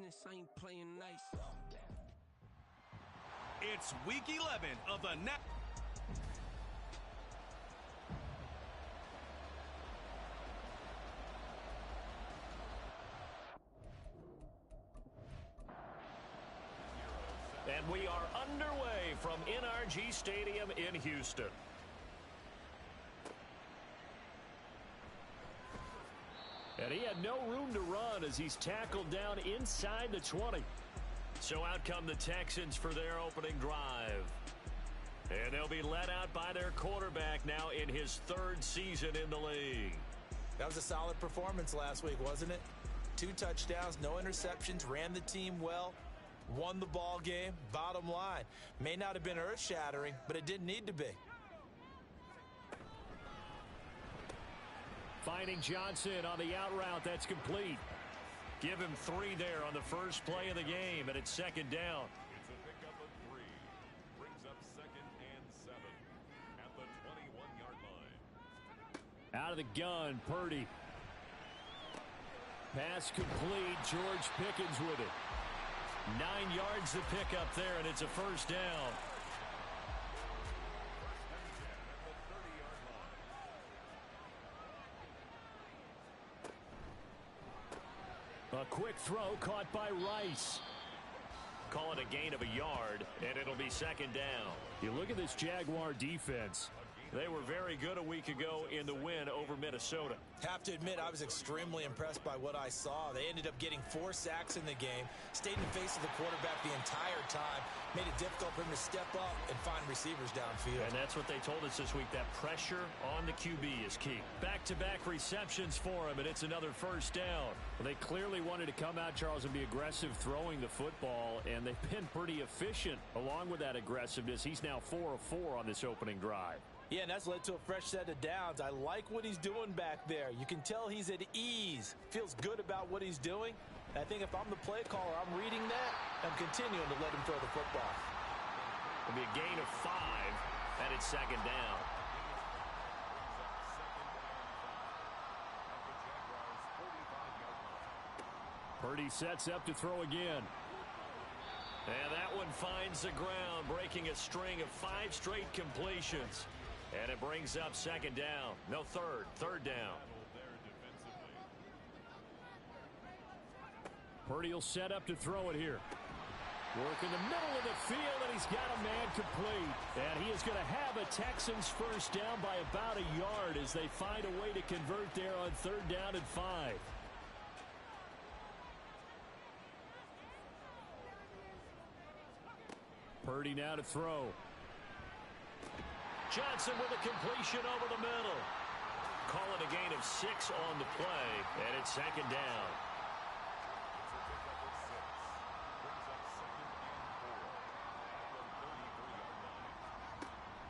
defense, I ain't playing nice. It's week 11 of the And we are underway from NRG Stadium in Houston. And he had no room to run as he's tackled down inside the 20. So out come the Texans for their opening drive. And they'll be led out by their quarterback now in his third season in the league. That was a solid performance last week, wasn't it? 2 touchdowns, no interceptions, ran the team well, won the ball game. Bottom line, may not have been earth-shattering, but it didn't need to be. Finding Johnson on the out route, that's complete. Give him 3 there on the first play of the game, and it's second down. It's a pickup of 3. Brings up 2nd and 7 at the 21-yard line. Out of the gun, Purdy. Pass complete, George Pickens with it. 9 yards to pick up there, and it's a first down. A quick throw caught by Rice. Call it a gain of a yard, and it'll be second down. You look at this Jaguar defense. They were very good a week ago in the win over Minnesota. Have to admit, I was extremely impressed by what I saw. They ended up getting 4 sacks in the game, stayed in the face of the quarterback the entire time, made it difficult for him to step up and find receivers downfield. And that's what they told us this week, that pressure on the QB is key. Back-to-back receptions for him, and it's another first down. Well, they clearly wanted to come out, Charles, and be aggressive throwing the football, and they've been pretty efficient along with that aggressiveness. He's now 4 of 4 on this opening drive. Yeah, and that's led to a fresh set of downs. I like what he's doing back there. You can tell he's at ease, feels good about what he's doing. I think if I'm the play caller, I'm reading that, I'm continuing to let him throw the football. It'll be a gain of 5, and it's second down. Purdy sets up to throw again. And that one finds the ground, breaking a string of 5 straight completions. And it brings up second down. No, third down. Purdy will set up to throw it here. Work in the middle of the field, and he's got a man complete. And he is going to have a Texans first down by about a yard as they find a way to convert there on 3rd down and 5. Purdy now to throw. Johnson with a completion over the middle. Call it a gain of 6 on the play, and it's second down.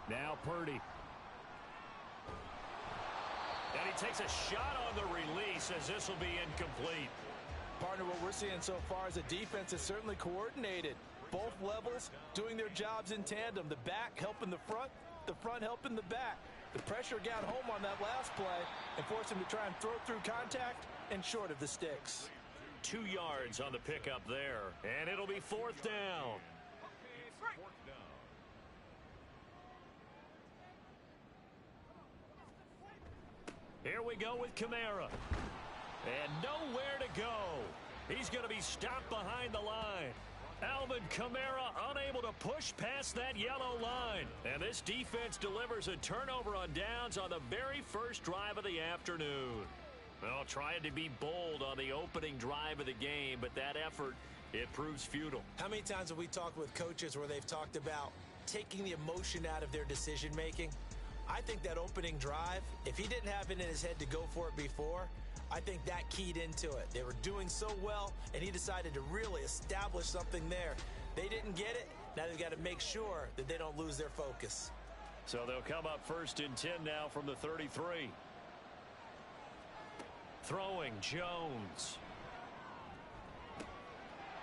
Now Purdy. And he takes a shot on the release as this will be incomplete. Partner, what we're seeing so far is a defense is certainly coordinated. Both levels doing their jobs in tandem. The back helping the front helping the back. The pressure got home on that last play and forced him to try and throw through contact and short of the sticks. 2 yards on the pickup there, and it'll be 4th down. Here we go with Kamara. And nowhere to go. He's going to be stopped behind the line. Alvin Kamara unable to push past that yellow line. And this defense delivers a turnover on downs on the very first drive of the afternoon. Well, trying to be bold on the opening drive of the game, but that effort, it proves futile. How many times have we talked with coaches where they've talked about taking the emotion out of their decision-making? I think that opening drive, if he didn't have it in his head to go for it before, I think that keyed into it. They were doing so well, and he decided to really establish something there. They didn't get it. Now they've got to make sure that they don't lose their focus. So they'll come up 1st and 10 now from the 33. Throwing Jones.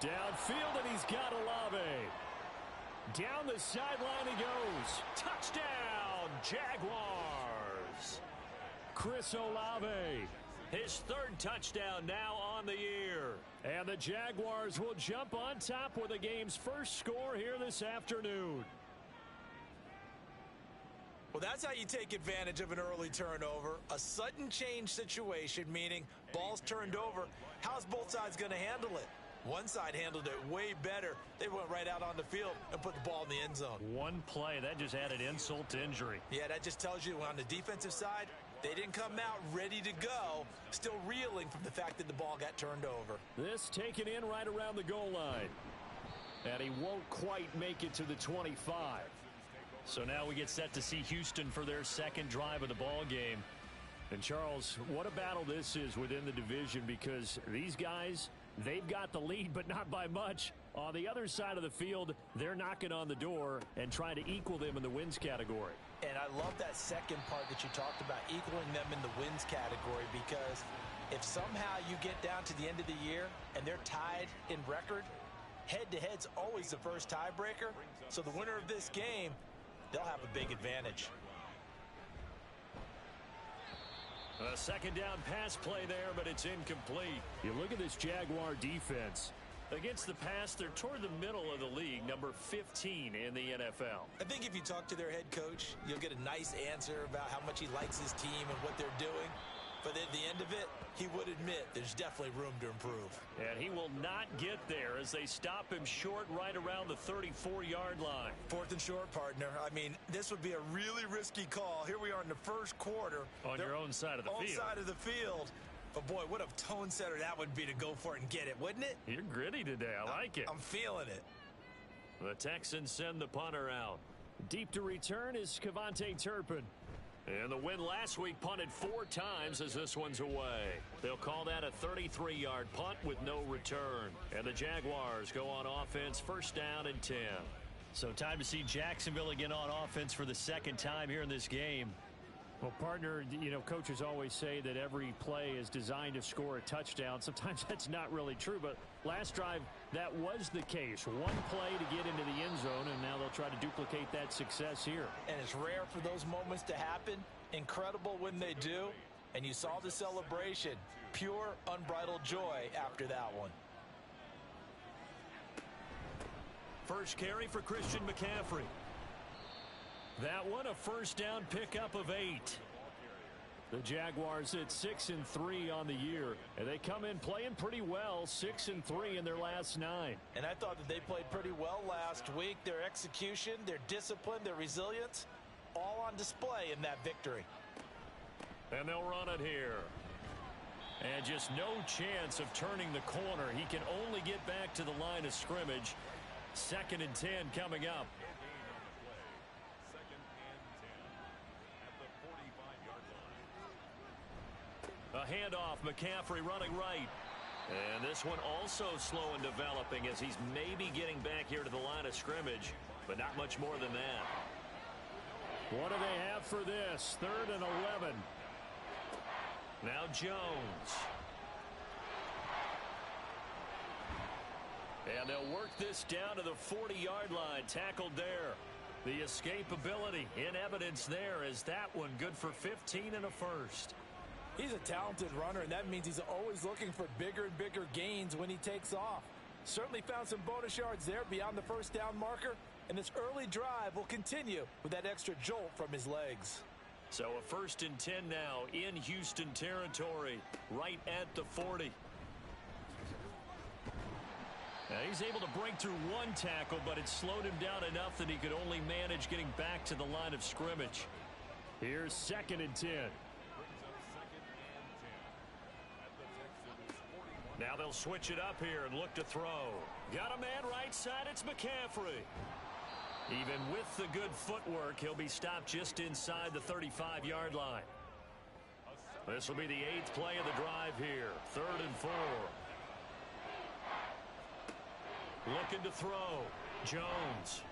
Downfield, and he's got Olave. Down the sideline he goes. Touchdown, Jaguars. Chris Olave. His 3rd touchdown now on the year. And the Jaguars will jump on top with the game's first score here this afternoon. Well, that's how you take advantage of an early turnover. A sudden change situation, meaning ball's turned over. How's both sides going to handle it? One side handled it way better. They went right out on the field and put the ball in the end zone. One play, that just added insult to injury. Yeah, that just tells you on the defensive side, they didn't come out ready to go, still reeling from the fact that the ball got turned over. This taken in right around the goal line. And he won't quite make it to the 25. So now we get set to see Houston for their second drive of the ball game. And Charles, what a battle this is within the division, because these guys, they've got the lead, but not by much. On the other side of the field, they're knocking on the door and trying to equal them in the wins category. And I love that second part that you talked about, equaling them in the wins category, because if somehow you get down to the end of the year and they're tied in record, head-to-head's always the first tiebreaker. So the winner of this game, they'll have a big advantage. A second down pass play there, but it's incomplete. You look at this Jaguar defense. Against the pass, they're toward the middle of the league, number 15 in the NFL. I think if you talk to their head coach, you'll get a nice answer about how much he likes his team and what they're doing. But at the end of it, he would admit there's definitely room to improve. And he will not get there as they stop him short right around the 34-yard line. Fourth and short, partner. I mean, this would be a really risky call. Here we are in the first quarter. On your own side of the field. Own side of the field. But, boy, what a tone setter that would be to go for it and get it, wouldn't it? You're gritty today. I like it. I'm feeling it. The Texans send the punter out. Deep to return is Cavante Turpin. And the win last week punted 4 times as this one's away. They'll call that a 33-yard punt with no return. And the Jaguars go on offense, first down and 10. So time to see Jacksonville again on offense for the second time here in this game. Well, partner, you know, coaches always say that every play is designed to score a touchdown. Sometimes that's not really true, but last drive, that was the case. One play to get into the end zone, and now they'll try to duplicate that success here. And it's rare for those moments to happen. Incredible when they do. And you saw the celebration. Pure, unbridled joy after that one. First carry for Christian McCaffrey. That one, a first down pickup of 8. The Jaguars at 6-3 on the year, and they come in playing pretty well, 6-3 in their last 9. And I thought that they played pretty well last week. Their execution, their discipline, their resilience, all on display in that victory. And they'll run it here. And just no chance of turning the corner. He can only get back to the line of scrimmage. 2nd and 10 coming up. A handoff, McCaffrey running right. And this one also slow in developing as he's maybe getting back here to the line of scrimmage, but not much more than that. What do they have for this? 3rd and 11. Now Jones. And they'll work this down to the 40-yard line, tackled there. The escapability in evidence there as that one good for 15 and a first. He's a talented runner, and that means he's always looking for bigger and bigger gains when he takes off. Certainly found some bonus yards there beyond the first down marker, and this early drive will continue with that extra jolt from his legs. So a 1st and 10 now in Houston territory, right at the 40. Now he's able to break through one tackle, but it slowed him down enough that he could only manage getting back to the line of scrimmage. Here's 2nd and 10. Now they'll switch it up here and look to throw. Got a man right side, it's McCaffrey. Even with the good footwork, he'll be stopped just inside the 35-yard line. This will be the 8th play of the drive here. 3rd and 4. Looking to throw. Jones.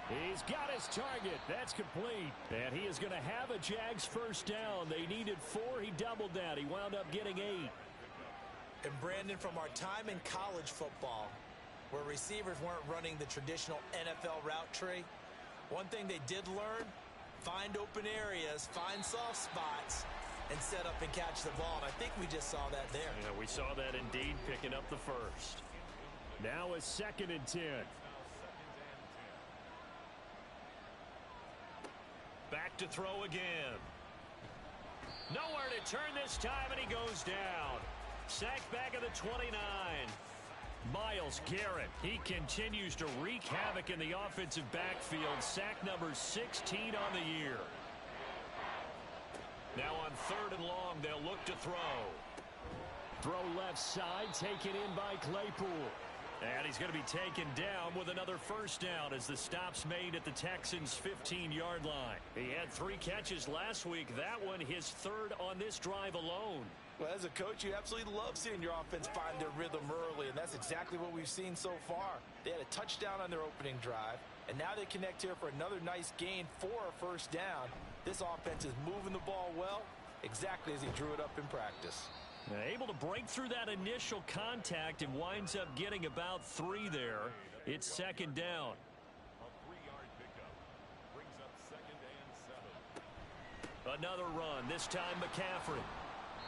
He's got his target. That's complete. And he is going to have a Jags first down. They needed 4. He doubled that. He wound up getting 8. And Brandon, from our time in college football, where receivers weren't running the traditional NFL route tree, one thing they did learn, find open areas, find soft spots, and set up and catch the ball. And I think we just saw that there. Yeah, we saw that indeed, picking up the first. Now a 2nd and 10. Back to throw again. Nowhere to turn this time, and he goes down. Sacked back at the 29. Myles Garrett, he continues to wreak havoc in the offensive backfield. Sack number 16 on the year. Now on 3rd and long, they'll look to throw. Throw left side, taken in by Claypool. And he's going to be taken down with another first down as the stop's made at the Texans' 15-yard line. He had 3 catches last week. That one his 3rd on this drive alone. Well, as a coach, you absolutely love seeing your offense find their rhythm early, and that's exactly what we've seen so far. They had a touchdown on their opening drive, and now they connect here for another nice gain for a first down. This offense is moving the ball well, exactly as he drew it up in practice. Able to break through that initial contact and winds up getting about 3 there. It's 2nd down. A 3-yard pickup brings up 2nd and 7. Another run, this time McCaffrey.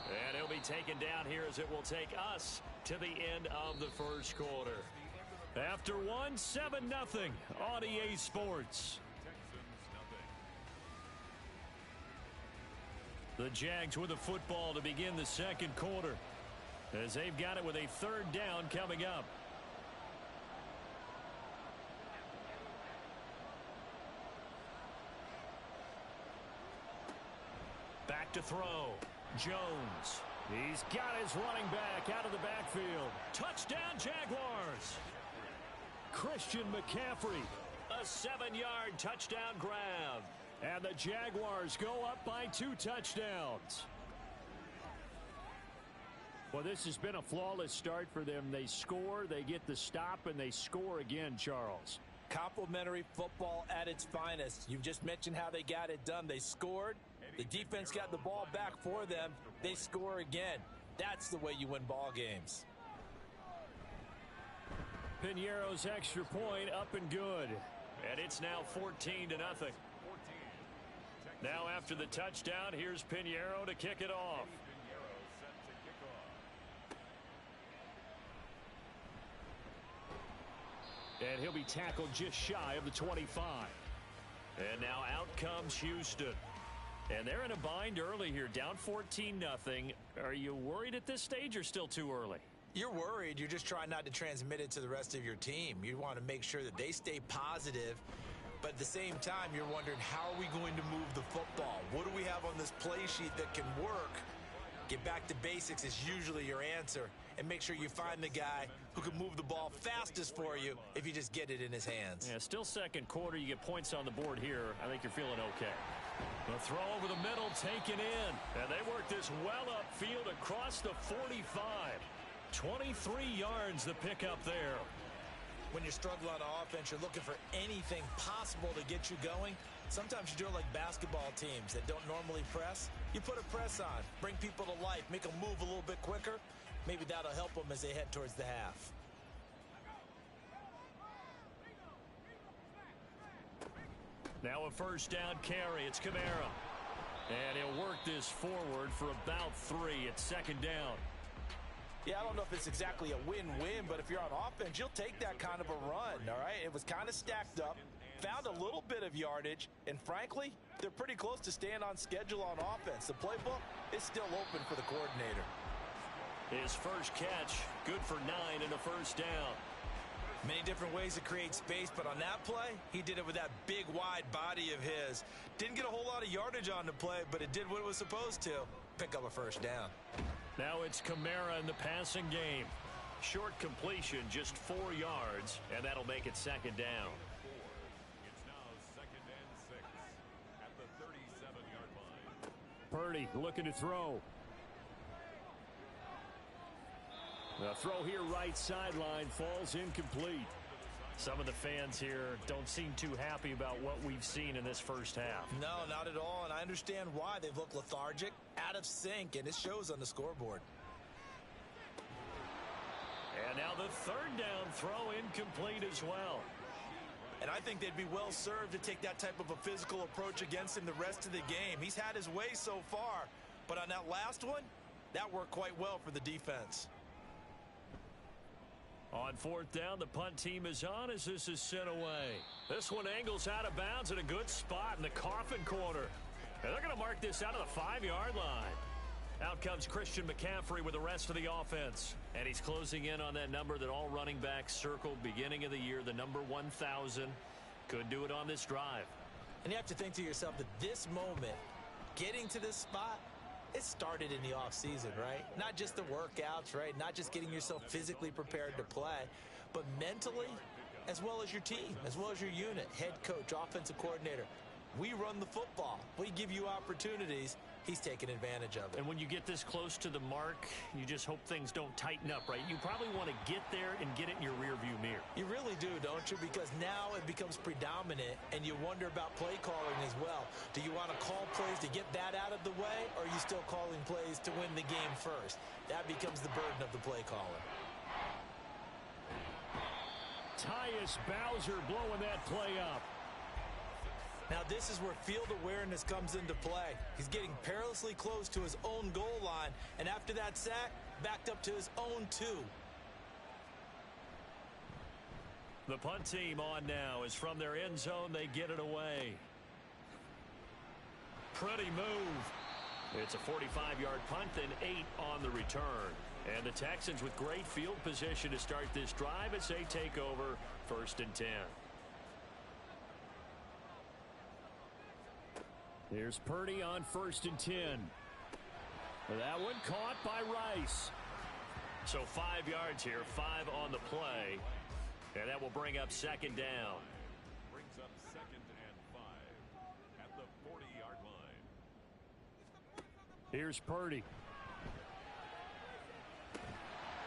And he'll be taken down here as it will take us to the end of the first quarter. After 1, 7-0 on EA Sports. The Jags with a football to begin the second quarter, as they've got it with a 3rd down coming up. Back to throw. Jones. He's got his running back out of the backfield. Touchdown, Jaguars. Christian McCaffrey. A 7-yard touchdown grab. And the Jaguars go up by 2 touchdowns. Well, this has been a flawless start for them. They score, they get the stop, and they score again, Charles. Complimentary football at its finest. You've just mentioned how they got it done. They scored. The defense got the ball back for them. They score again. That's the way you win ball games. Piñeiro's extra point up and good. And it's now 14-0. Now after the touchdown, here's Piñeiro to kick it off. And he'll be tackled just shy of the 25. And now out comes Houston. And they're in a bind early here, down 14-0. Are you worried at this stage or still too early? You're worried. You're just trying not to transmit it to the rest of your team. You want to make sure that they stay positive. But at the same time, you're wondering, how are we going to move the football? What do we have on this play sheet that can work? Get back to basics is usually your answer. And make sure you find the guy who can move the ball fastest for you if you just get it in his hands. Yeah, still second quarter. You get points on the board here. I think you're feeling okay. The throw over the middle, taken in. And they work this well upfield across the 45. 23 yards the pickup there. When you're struggling on offense, you're looking for anything possible to get you going. Sometimes you do it like basketball teams that don't normally press. You put a press on, bring people to life, make them move a little bit quicker. Maybe that'll help them as they head towards the half. Now a first down carry. It's Kamara. And he'll work this forward for about 3. It's 2nd down. Yeah, I don't know if it's exactly a win-win, but if you're on offense, you'll take that kind of a run, all right? It was kind of stacked up, found a little bit of yardage, and frankly, they're pretty close to staying on schedule on offense. The playbook is still open for the coordinator. His first catch, good for 9 and a first down. Many different ways to create space, but on that play, he did it with that big, wide body of his. Didn't get a whole lot of yardage on the play, but it did what it was supposed to. Pick up a first down. Now it's Kamara in the passing game. Short completion, just 4 yards, and that'll make it 2nd down. It's now 2nd and 6 at the 37-yard line. Purdy looking to throw. The throw here right sideline falls incomplete. Some of the fans here don't seem too happy about what we've seen in this first half. No, not at all, and I understand why. They've looked lethargic, out of sync, and it shows on the scoreboard. And now the 3rd down throw incomplete as well. And I think they'd be well served to take that type of a physical approach against him the rest of the game. He's had his way so far, But on that last one, that worked quite well for the defense. On fourth down, the punt team is on as this is sent away. This one angles out of bounds at a good spot in the coffin corner. And they're going to mark this out of the 5-yard line. Out comes Christian McCaffrey with the rest of the offense. And he's closing in on that number that all running backs circled beginning of the year, the number 1,000. Could do it on this drive. And you have to think to yourself that this moment, getting to this spot, it started in the offseason, right? Not just the workouts, right? Not just getting yourself physically prepared to play, but mentally, as well as your team, as well as your unit, head coach, offensive coordinator. We run the football. We give you opportunities. He's taking advantage of it. And when you get this close to the mark, you just hope things don't tighten up, right? You probably want to get there and get it in your rearview mirror. You really do, don't you? Because now it becomes predominant, and you wonder about play calling as well. Do you want to call plays to get that out of the way, or are you still calling plays to win the game first? That becomes the burden of the play caller. Tyus Bowser blowing that play up. Now this is where field awareness comes into play. He's getting perilously close to his own goal line, and after that sack, backed up to his own 2. The punt team on now is from their end zone. They get it away. Pretty move. It's a 45-yard punt, then 8 on the return. And the Texans with great field position to start this drive as they take over 1st and 10. Here's Purdy on 1st and 10. That one caught by Rice. So 5 yards here, 5 on the play. And that will bring up 2nd down. Brings up 2nd and 5 at the 40-yard line. Here's Purdy.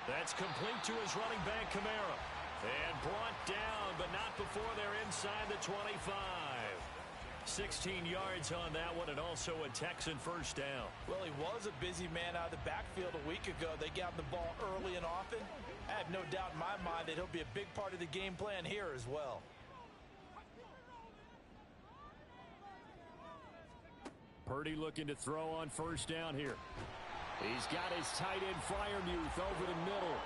That's complete to his running back, Kamara. And brought down, but not before they're inside the 25. 16 yards on that one, and also a Texan 1st down. Well, he was a busy man out of the backfield a week ago. They got the ball early and often. I have no doubt in my mind that he'll be a big part of the game plan here as well. Purdy looking to throw on 1st down here. He's got his tight end Freiermuth over the middle.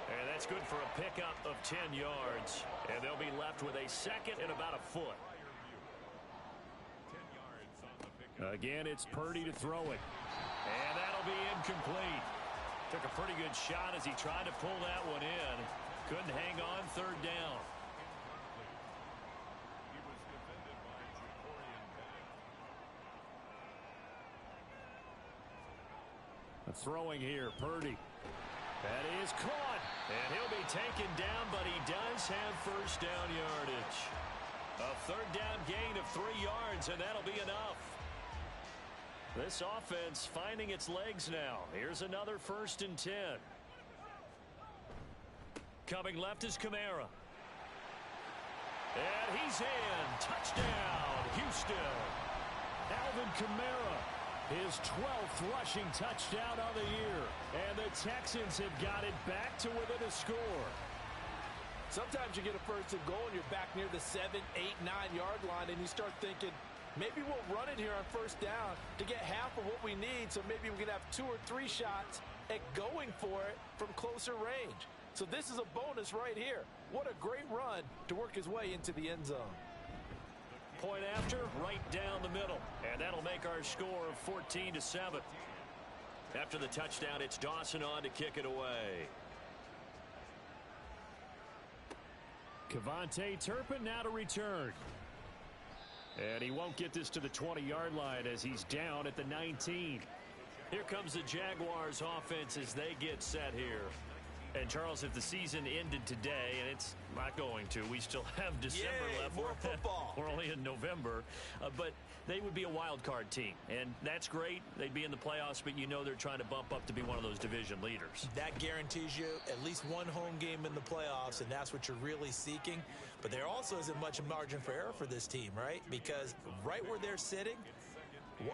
And that's good for a pickup of 10 yards. And they'll be left with a 2nd and about a foot. Again, it's Purdy to throw it. And that'll be incomplete. Took a pretty good shot as he tried to pull that one in. Couldn't hang on 3rd down. Throwing here, Purdy. That is caught. And he'll be taken down, but he does have 1st down yardage. A 3rd down gain of 3 yards, and that'll be enough. This offense finding its legs now. Here's another 1st and 10. Coming left is Kamara. And he's in. Touchdown, Houston. Alvin Kamara, his 12th rushing touchdown of the year. And the Texans have got it back to within a score. Sometimes you get a 1st and goal and you're back near the 7, 8, 9-yard line, and you start thinking, maybe we'll run it here on 1st down to get half of what we need, so maybe we can have 2 or 3 shots at going for it from closer range. So this is a bonus right here. What a great run to work his way into the end zone. Point after, right down the middle. And that'll make our score of 14-7. After the touchdown, it's Dawson on to kick it away. Kevontae Turpin now to return. And he won't get this to the 20-yard line as he's down at the 19. Here comes the Jaguars offense as they get set here. And, Charles, if the season ended today, and it's not going to, we still have December left. More football. We're only in November. But they would be a wild card team. And that's great. They'd be in the playoffs, but you know they're trying to bump up to be one of those division leaders. That guarantees you at least one home game in the playoffs, and that's what you're really seeking. But there also isn't much margin for error for this team, right? Because right where they're sitting,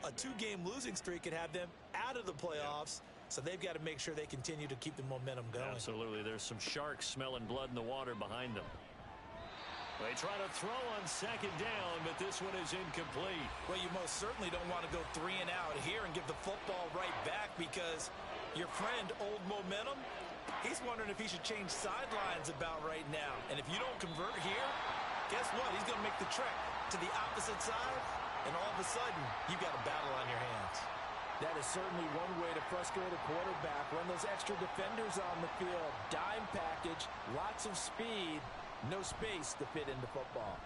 a 2-game losing streak could have them out of the playoffs. So they've got to make sure they continue to keep the momentum going. Absolutely. There's some sharks smelling blood in the water behind them. They try to throw on second down, but this one is incomplete. Well, you most certainly don't want to go 3 and out here and give the football right back, because your friend, Old Momentum, he's wondering if he should change sidelines about right now. And if you don't convert here, guess what? He's going to make the trek to the opposite side, and all of a sudden, you've got a battle on your hands. That is certainly one way to frustrate a quarterback. Run those extra defenders on the field. Dime package, lots of speed, no space to fit into football.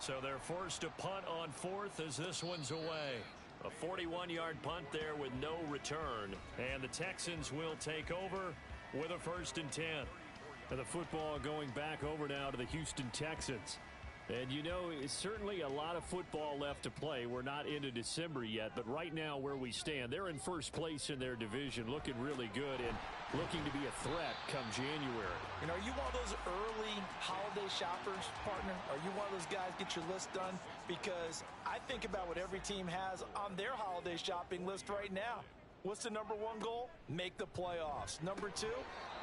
So they're forced to punt on 4th as this one's away. A 41-yard punt there with no return. And the Texans will take over with a 1st and 10. And the football going back over now to the Houston Texans. And you know, it's certainly a lot of football left to play. We're not into December yet, but right now where we stand, they're in first place in their division, looking really good and looking to be a threat come January. And are you one of those early holiday shoppers, partner? Are you one of those guys get your list done? Because I think about what every team has on their holiday shopping list right now. What's the number 1 goal? Make the playoffs. Number 2,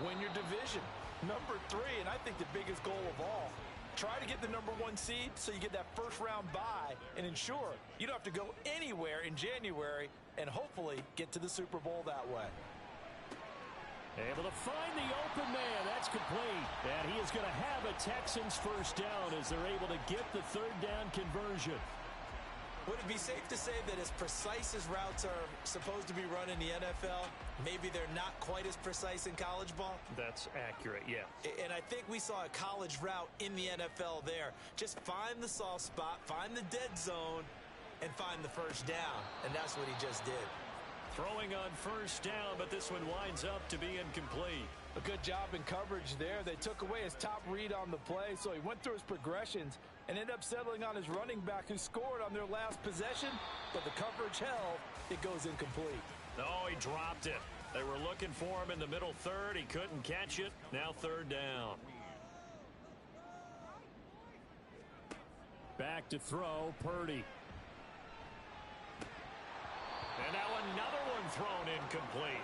win your division. Number 3, and I think the biggest goal of all, try to get the number 1 seed so you get that first-round bye and ensure you don't have to go anywhere in January and hopefully get to the Super Bowl that way. Able to find the open man. That's complete. And he is going to have a Texans first down as they're able to get the 3rd down conversion. Would it be safe to say that as precise as routes are supposed to be run in the NFL, maybe they're not quite as precise in college ball? That's accurate, yeah. And I think we saw a college route in the NFL there. Just find the soft spot, find the dead zone, and find the first down. And that's what he just did. Throwing on first down, but this one winds up to be incomplete. A good job in coverage there. They took away his top read on the play, so he went through his progressions and ended up settling on his running back who scored on their last possession, but the coverage held. It goes incomplete. No, he dropped it. They were looking for him in the middle third. He couldn't catch it. Now 3rd down. Back to throw, Purdy. And now another one thrown incomplete.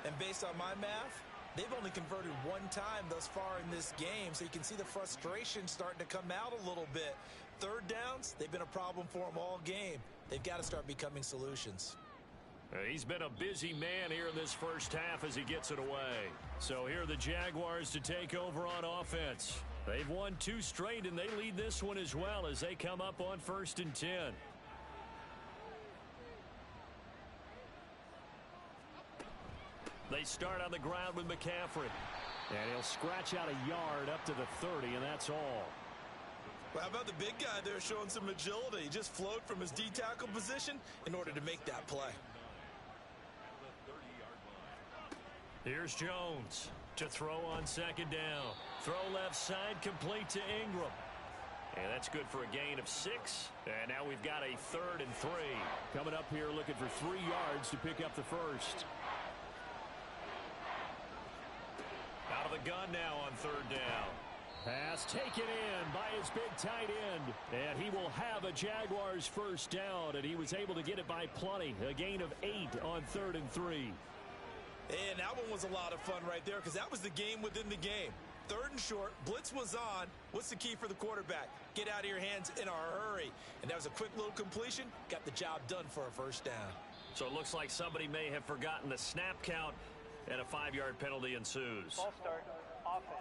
And based on my math, they've only converted 1 time thus far in this game, so you can see the frustration starting to come out a little bit. 3rd downs, they've been a problem for them all game. They've got to start becoming solutions. He's been a busy man here in this first half as he gets it away. So here are the Jaguars to take over on offense. They've won 2 straight, and they lead this one as well as they come up on 1st and 10. They start on the ground with McCaffrey. And he'll scratch out a yard up to the 30, and that's all. Well, how about the big guy there showing some agility? He just flowed from his D-tackle position in order to make that play. Here's Jones to throw on 2nd down. Throw left side, complete to Ingram. And that's good for a gain of 6. And now we've got a 3rd and 3. Coming up here looking for 3 yards to pick up the first. Out of the gun now on 3rd down. Pass taken in by his big tight end. And he will have a Jaguars first down. And he was able to get it by plenty. A gain of 8 on 3rd and 3. And that one was a lot of fun right there because that was the game within the game. 3rd and short, blitz was on. What's the key for the quarterback? Get out of your hands in a hurry. And that was a quick little completion. Got the job done for a first down. So it looks like somebody may have forgotten the snap count, and a 5-yard penalty ensues. Ball start, offense.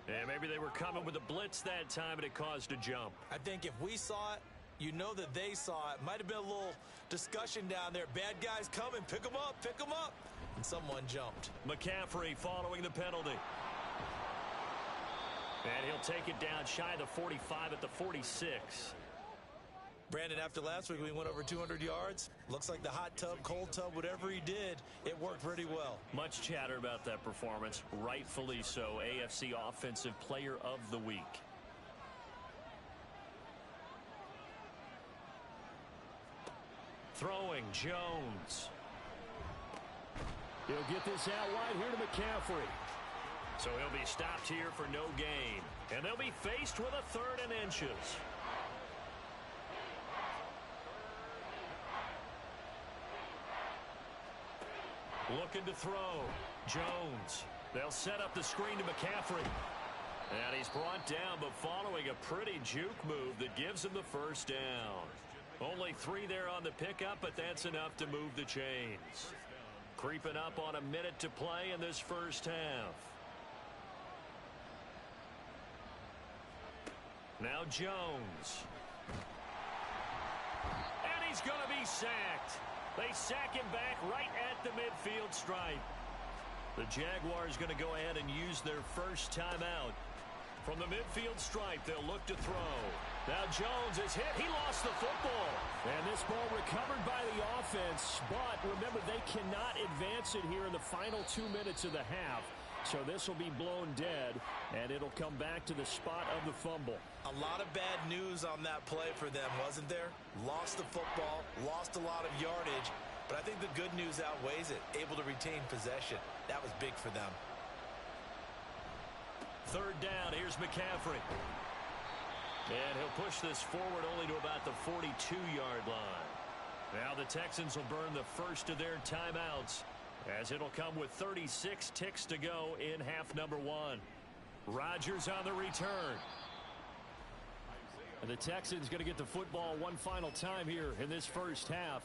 And maybe they were coming with a blitz that time, and it caused a jump. I think if we saw it, you know that they saw it. Might have been a little discussion down there. Bad guys coming. Pick them up. Pick them up. And someone jumped. McCaffrey following the penalty. And he'll take it down shy of the 45 at the 46. Brandon, after last week, we went over 200 yards. Looks like the hot tub, cold tub, whatever he did, it worked pretty well. Much chatter about that performance. Rightfully so. AFC Offensive Player of the Week. Throwing, Jones. He'll get this out wide here to McCaffrey. So he'll be stopped here for no gain. And they'll be faced with a 3rd and inches. Looking to throw. Jones. They'll set up the screen to McCaffrey. And he's brought down, but following a pretty juke move that gives him the first down. Only 3 there on the pickup, but that's enough to move the chains. Creeping up on a minute to play in this first half. Now Jones. And he's going to be sacked. They sack him back right at the midfield stripe. The Jaguars going to go ahead and use their first timeout. From the midfield stripe, they'll look to throw. Now Jones is hit. He lost the football. And this ball recovered by the offense. But remember, they cannot advance it here in the final 2 minutes of the half. So this will be blown dead, and it'll come back to the spot of the fumble. A lot of bad news on that play for them, wasn't there? Lost the football, lost a lot of yardage, but I think the good news outweighs it. Able to retain possession. That was big for them. Third down, here's McCaffrey. And he'll push this forward only to about the 42-yard line. Now the Texans will burn the first of their timeouts, as it'll come with 36 ticks to go in half number 1. Rodgers on the return. And the Texans going to get the football one final time here in this first half.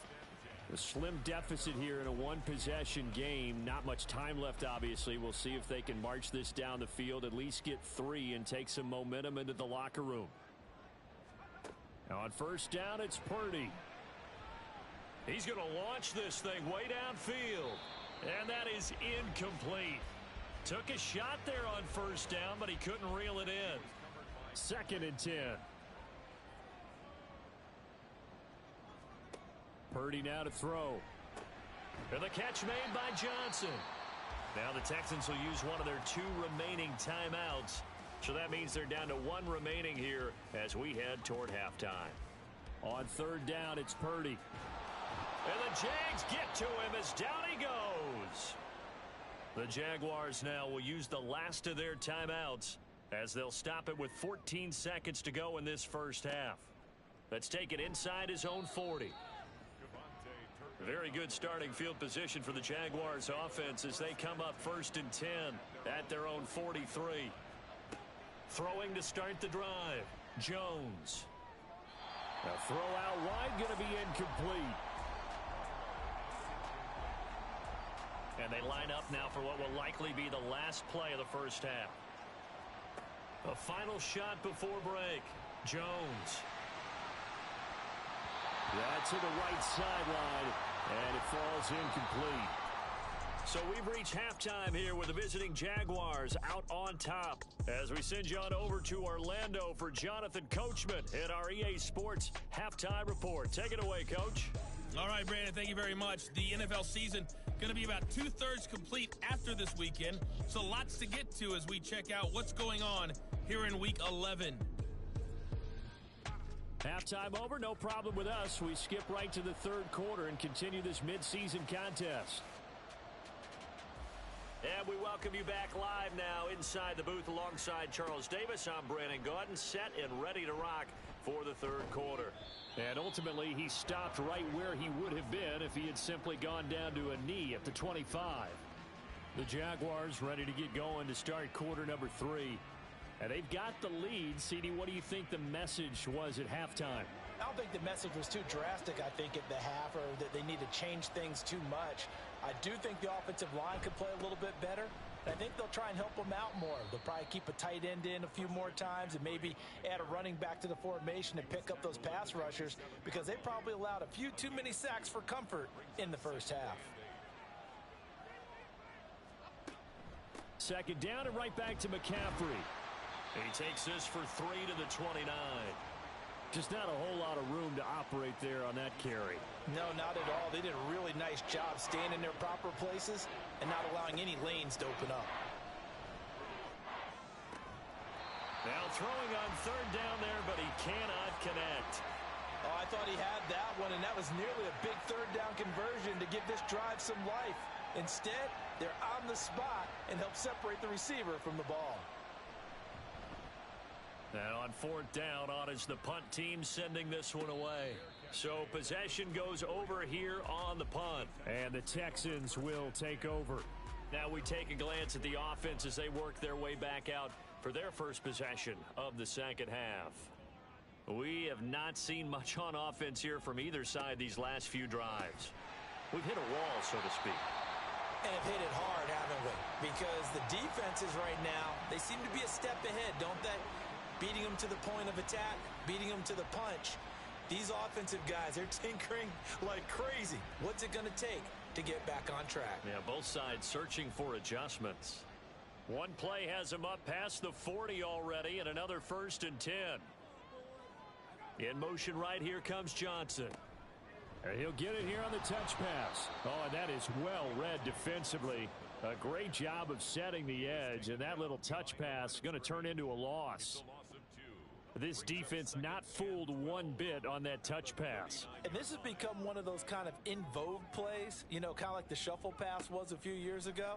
A slim deficit here in a one-possession game. Not much time left, obviously. We'll see if they can march this down the field, at least get 3 and take some momentum into the locker room. Now on first down, it's Purdy. He's going to launch this thing way downfield. And that is incomplete. Took a shot there on first down, but he couldn't reel it in. 2nd and 10. Purdy now to throw. And the catch made by Johnson. Now the Texans will use one of their 2 remaining timeouts. So that means they're down to 1 remaining here as we head toward halftime. On third down, it's Purdy. And the Jags get to him as down he goes. The Jaguars now will use the last of their timeouts as they'll stop it with 14 seconds to go in this first half. Let's take it inside his own 40. Very good starting field position for the Jaguars offense as they come up 1st and 10 at their own 43. Throwing to start the drive. Jones. A throw out wide, going to be incomplete. And they line up now for what will likely be the last play of the first half. A final shot before break. Jones. That's to the right sideline, and it falls incomplete. So we've reached halftime here with the visiting Jaguars out on top as we send you on over to Orlando for Jonathan Coachman in our EA Sports Halftime Report. Take it away, Coach. All right, Brandon, thank you very much. The NFL season going to be about 2/3 complete after this weekend, so lots to get to as we check out what's going on here in Week 11. Halftime over, no problem with us. We skip right to the third quarter and continue this midseason contest. And we welcome you back live now inside the booth alongside Charles Davis. I'm Brandon Gaudin, set and ready to rock for the third quarter. And ultimately, he stopped right where he would have been if he had simply gone down to a knee at the 25. The Jaguars ready to get going to start quarter number 3. And they've got the lead. CD, what do you think the message was at halftime? I don't think the message was too drastic, I think, at the half, or that they need to change things too much. I do think the offensive line could play a little bit better. I think they'll try and help them out more. They'll probably keep a tight end in a few more times and maybe add a running back to the formation and pick up those pass rushers because they probably allowed a few too many sacks for comfort in the first half. Second down and right back to McCaffrey. He takes this for 3 to the 29. Just not a whole lot of room to operate there on that carry. No, not at all. They did a really nice job staying in their proper places and not allowing any lanes to open up. Now throwing on third down there, but he cannot connect. Oh, I thought he had that one, and that was nearly a big third down conversion to give this drive some life. Instead, they're on the spot and help separate the receiver from the ball. Now on fourth down, on is the punt team sending this one away. So possession goes over here on the punt. And the Texans will take over. Now we take a glance at the offense as they work their way back out for their first possession of the second half. We have not seen much on offense here from either side these last few drives. We've hit a wall, so to speak. And have hit it hard, haven't we? Because the defenses right now, they seem to be a step ahead, don't they? Beating them to the point of attack, beating them to the punch. These offensive guys, they're tinkering like crazy. What's it going to take to get back on track? Yeah, both sides searching for adjustments. One play has him up past the 40 already, and another 1st and 10. In motion right here comes Johnson. And he'll get it here on the touch pass. Oh, and that is well read defensively. A great job of setting the edge, and that little touch pass is going to turn into a loss. This defense not fooled one bit on that touch pass. And this has become one of those kind of in vogue plays, you know, kind of like the shuffle pass was a few years ago.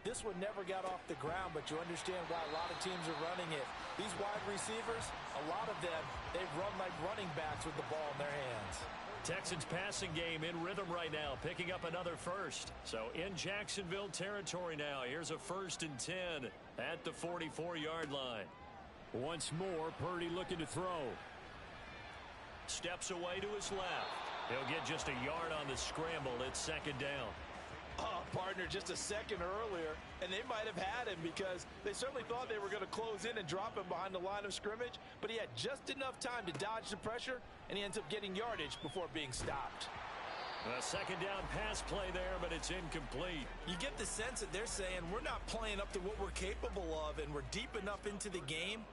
This one never got off the ground, but you understand why a lot of teams are running it. These wide receivers, a lot of them, they've run like running backs with the ball in their hands. Texans passing game in rhythm right now, picking up another first. So in Jacksonville territory now. Here's a 1st and 10 at the 44-yard line. Once more, Purdy looking to throw. Steps away to his left. He'll get just a yard on the scramble. It's 2nd down. Oh, partner, just a second earlier, and they might have had him because they certainly thought they were going to close in and drop him behind the line of scrimmage, but he had just enough time to dodge the pressure, and he ends up getting yardage before being stopped. A 2nd down pass play there, but it's incomplete. You get the sense that they're saying we're not playing up to what we're capable of, and we're deep enough into the game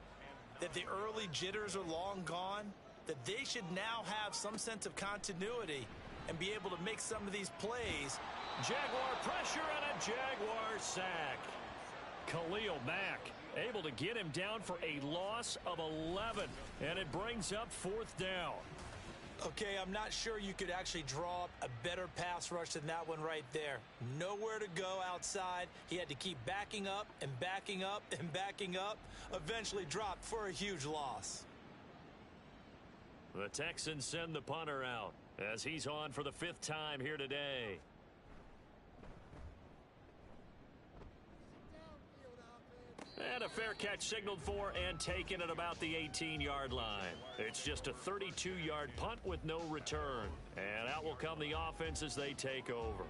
that the early jitters are long gone, that they should now have some sense of continuity and be able to make some of these plays. Jaguar pressure and a Jaguar sack. Khalil Mack able to get him down for a loss of 11, and it brings up 4th down. Okay, I'm not sure you could actually draw up a better pass rush than that one right there. Nowhere to go outside. He had to keep backing up and backing up and backing up. Eventually dropped for a huge loss. The Texans send the punter out as he's on for the 5th time here today. And a fair catch signaled for and taken at about the 18-yard line. It's just a 32-yard punt with no return. And out will come the offense as they take over.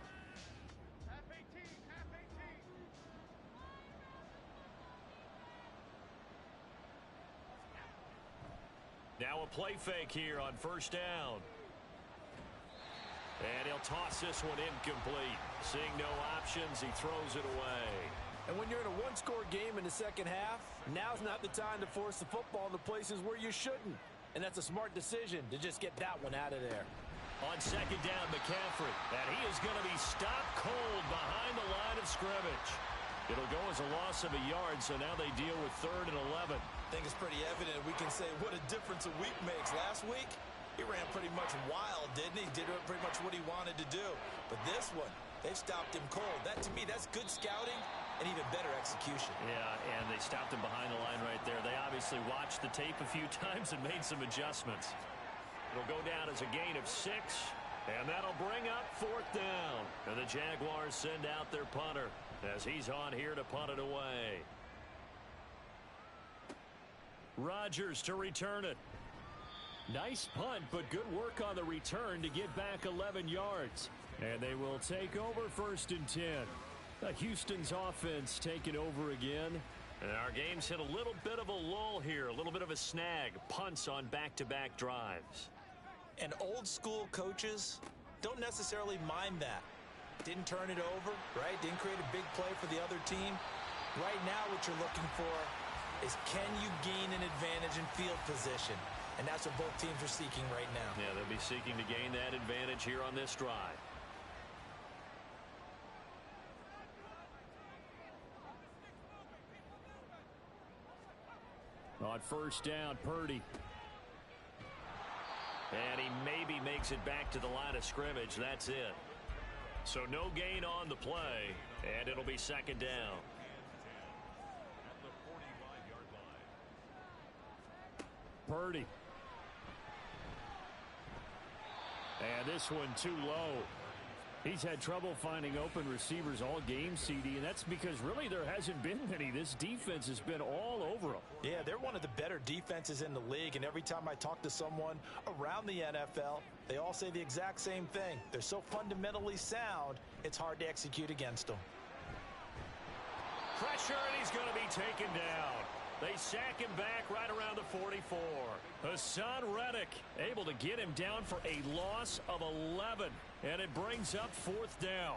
Now a play fake here on 1st down. And he'll toss this one incomplete. Seeing no options, he throws it away. And when you're in a one-score game in the second half, now's not the time to force the football in the places where you shouldn't. And that's a smart decision to just get that one out of there. On 2nd down, McCaffrey. And he is going to be stopped cold behind the line of scrimmage. It'll go as a loss of a yard, so now they deal with 3rd and 11. I think it's pretty evident we can say what a difference a week makes. Last week, he ran pretty much wild, didn't he? Did pretty much what he wanted to do. But this one, they've stopped him cold. That, to me, that's good scouting and even better execution. Yeah, and they stopped him behind the line right there. They obviously watched the tape a few times and made some adjustments. It'll go down as a gain of 6, and that'll bring up 4th down. And the Jaguars send out their punter as he's on here to punt it away. Rodgers to return it. Nice punt, but good work on the return to get back 11 yards. And they will take over 1st and 10. Houston's offense taking over again. And our game's hit a little bit of a lull here, a little bit of a snag. Punts on back-to-back drives. And old school coaches don't necessarily mind that. Didn't turn it over, right? Didn't create a big play for the other team. Right now what you're looking for is can you gain an advantage in field position? And that's what both teams are seeking right now. Yeah, they'll be seeking to gain that advantage here on this drive. On 1st down, Purdy. And he maybe makes it back to the line of scrimmage. That's it. So no gain on the play, and it'll be 2nd down. Purdy. And this one too low. He's had trouble finding open receivers all game, CD, and that's because really there hasn't been many. This defense has been all over him. Yeah, they're one of the better defenses in the league, and every time I talk to someone around the NFL, they all say the exact same thing. They're so fundamentally sound, it's hard to execute against them. Pressure, and he's going to be taken down. They sack him back right around the 44. Hassan Reddick able to get him down for a loss of 11. And it brings up 4th down.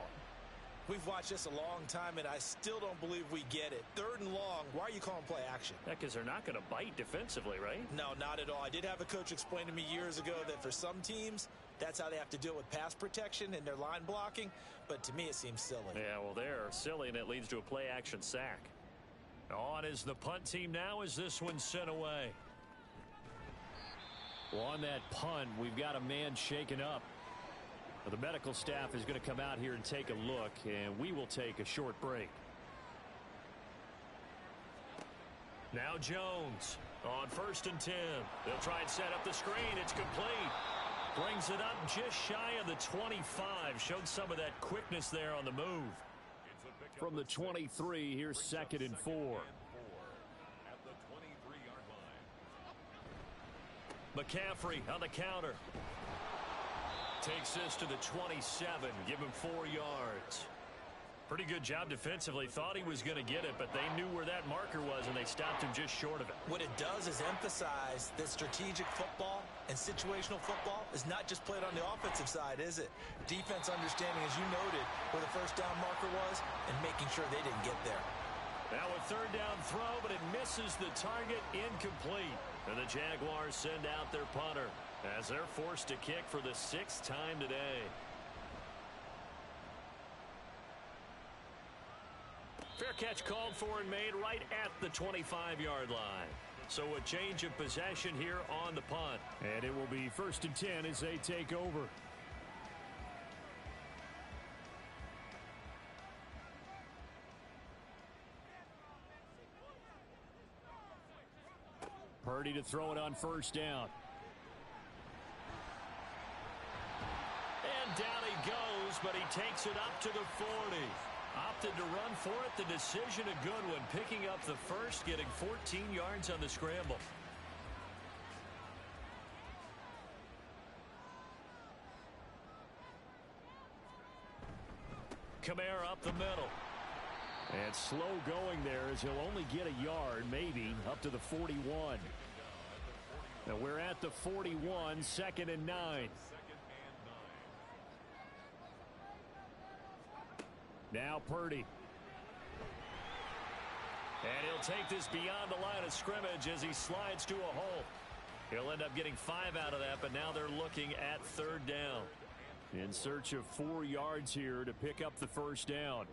We've watched this a long time, and I still don't believe we get it. 3rd and long, why are you calling play action? Yeah, because they're not going to bite defensively, right? No, not at all. I did have a coach explain to me years ago that for some teams, that's how they have to deal with pass protection and their line blocking. But to me, it seems silly. Yeah, well, they're silly, and it leads to a play action sack. On is the punt team now as this one's sent away. Well, on that punt, we've got a man shaken up. The medical staff is going to come out here and take a look, and we will take a short break. Now Jones on 1st and 10. They'll try and set up the screen. It's complete. Brings it up just shy of the 25. Showed some of that quickness there on the move. From the 23, here's 2nd and 4. At the 23-yard line. McCaffrey on the counter. Takes this to the 27. Give him 4 yards. Pretty good job defensively. Thought he was going to get it, but they knew where that marker was, and they stopped him just short of it. What it does is emphasize that strategic football and situational football is not just played on the offensive side, is it? Defense understanding, as you noted, where the 1st down marker was and making sure they didn't get there. Now a 3rd down throw, but it misses the target, incomplete. And the Jaguars send out their punter as they're forced to kick for the 6th time today. Fair catch called for and made right at the 25-yard line. So a change of possession here on the punt. And it will be 1st and 10 as they take over. Purdy to throw it on 1st down. And down he goes, but he takes it up to the 40. Opted to run for it. The decision a good one. Picking up the 1st, getting 14 yards on the scramble. Kamara up the middle. And slow going there as he'll only get a yard, maybe, up to the 41. Now we're at the 41, 2nd and 9. Now Purdy. And he'll take this beyond the line of scrimmage as he slides to a hole. He'll end up getting 5 out of that, but now they're looking at 3rd down. In search of 4 yards here to pick up the 1st down.